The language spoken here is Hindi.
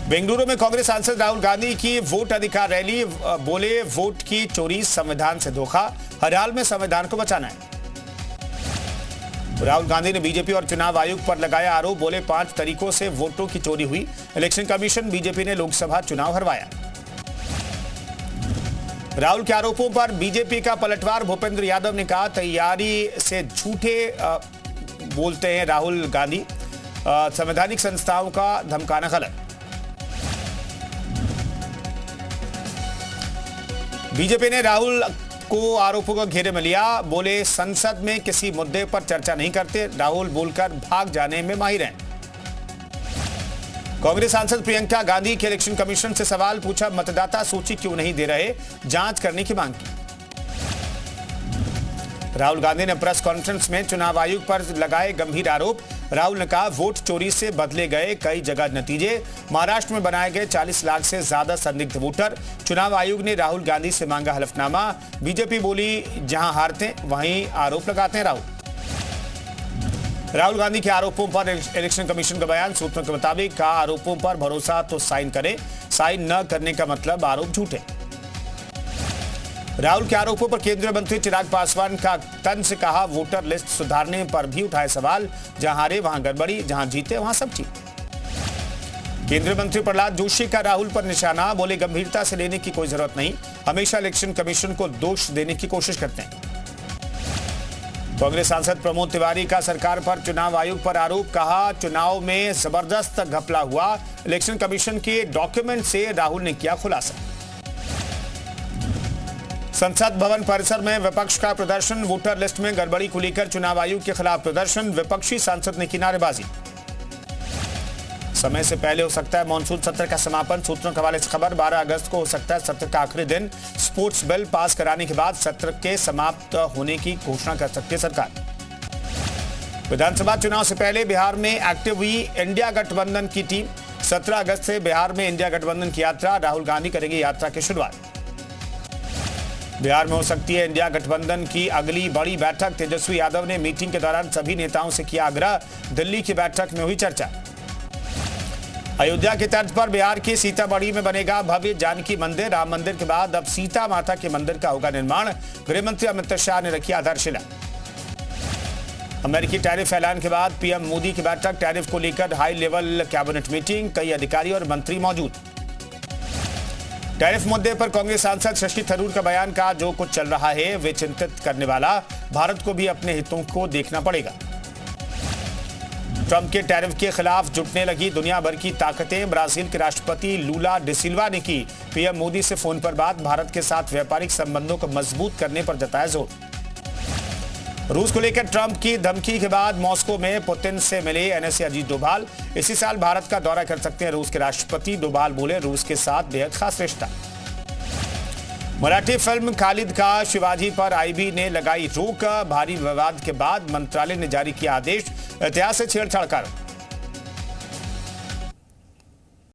बेंगलुरु में कांग्रेस सांसद राहुल गांधी की वोट अधिकार रैली। बोले वोट की चोरी संविधान से धोखा, हर हाल में संविधान को बचाना है। राहुल गांधी ने बीजेपी और चुनाव आयोग पर लगाया आरोप। बोले 5 तरीकों से वोटों की चोरी हुई। इलेक्शन कमीशन, बीजेपी ने लोकसभा चुनाव हरवाया। राहुल के आरोपों पर बीजेपी का पलटवार। भूपेंद्र यादव ने कहा तैयारी से झूठे बोलते हैं राहुल गांधी, संवैधानिक संस्थाओं का धमकाना गलत। बीजेपी ने राहुल को आरोपों को घेरे में लिया। बोले संसद में किसी मुद्दे पर चर्चा नहीं करते, राहुल बोलकर भाग जाने में माहिर हैं। कांग्रेस सांसद प्रियंका गांधी के इलेक्शन कमीशन से सवाल पूछा। मतदाता सूची क्यों नहीं दे रहे, जांच करने की मांग की। राहुल गांधी ने प्रेस कॉन्फ्रेंस में चुनाव आयोग पर लगाए गंभीर आरोप। राहुल ने कहा वोट चोरी से बदले गए कई जगह नतीजे। महाराष्ट्र में बनाए गए 40 लाख से ज्यादा संदिग्ध वोटर। चुनाव आयोग ने राहुल गांधी से मांगा हलफनामा। बीजेपी बोली जहां हारते वहीं आरोप लगाते हैं राहुल गांधी के आरोपों पर इलेक्शन कमीशन का बयान। सूत्रों के मुताबिक कहा आरोपों पर भरोसा तो साइन करें, साइन न करने का मतलब आरोप झूठे। राहुल के आरोपों पर केंद्रीय मंत्री चिराग पासवान का तंज। कहा वोटर लिस्ट सुधारने पर भी उठाए सवाल। जहां हारे वहां गड़बड़ी, जहां जीते वहां सब ठीक। केंद्रीय मंत्री प्रहलाद जोशी का राहुल पर निशाना। बोले गंभीरता से लेने की कोई जरूरत नहीं, हमेशा इलेक्शन कमीशन को दोष देने की कोशिश करते हैं। कांग्रेस सांसद प्रमोद तिवारी का सरकार पर चुनाव आयोग पर आरोप। कहा चुनाव में जबरदस्त घपला हुआ। इलेक्शन कमीशन के डॉक्यूमेंट से राहुल ने किया खुलासा। संसद भवन परिसर में विपक्ष का प्रदर्शन। वोटर लिस्ट में गड़बड़ी को लेकर चुनाव आयोग के खिलाफ प्रदर्शन। विपक्षी सांसद ने की नारेबाजी। समय से पहले हो सकता है मॉनसून सत्र का समापन। सूत्रों के हवाले से खबर। 12 अगस्त को हो सकता है सत्र का आखिरी दिन। स्पोर्ट्स बिल पास कराने के बाद सत्र के समाप्त होने की घोषणा कर सकती है सरकार। विधानसभा चुनाव से पहले बिहार में एक्टिव हुई इंडिया गठबंधन की टीम। 17 अगस्त से बिहार में इंडिया गठबंधन की यात्रा। राहुल गांधी करेंगे यात्रा की शुरुआत। बिहार में हो सकती है इंडिया गठबंधन की अगली बड़ी बैठक। तेजस्वी यादव ने मीटिंग के दौरान सभी नेताओं से किया आग्रह। दिल्ली की बैठक में हुई चर्चा। अयोध्या की तर्ज पर बिहार के सीतामढ़ी में बनेगा भव्य जानकी मंदिर। राम मंदिर के बाद अब सीता माता के मंदिर का होगा निर्माण। गृह मंत्री अमित शाह ने रखी आधारशिला। अमेरिकी टैरिफ ऐलान के बाद पीएम मोदी की बैठक। टैरिफ को लेकर हाई लेवल कैबिनेट मीटिंग। कई अधिकारी और मंत्री मौजूद। टैरिफ मुद्दे पर कांग्रेस सांसद शशि थरूर का बयान। कहा जो कुछ चल रहा है वे चिंतित करने वाला, भारत को भी अपने हितों को देखना पड़ेगा। ट्रंप के टैरिफ के खिलाफ जुटने लगी दुनिया भर की ताकतें। ब्राजील के राष्ट्रपति लूला डिसिल्वा ने की पीएम मोदी से फोन पर बात। भारत के साथ व्यापारिक संबंधों को मजबूत करने पर जताया जोर। रूस को लेकर ट्रंप की धमकी के बाद मॉस्को में पुतिन से मिले एनएसए अजीत डोभाल। इसी साल भारत का दौरा कर सकते हैं रूस के राष्ट्रपति। डोभाल बोले रूस के साथ बेहद खास रिश्ता। मराठी फिल्म खालिद का शिवाजी पर आईबी ने लगाई रोक। भारी विवाद के बाद मंत्रालय ने जारी किया आदेश। इतिहास से छेड़छाड़ कर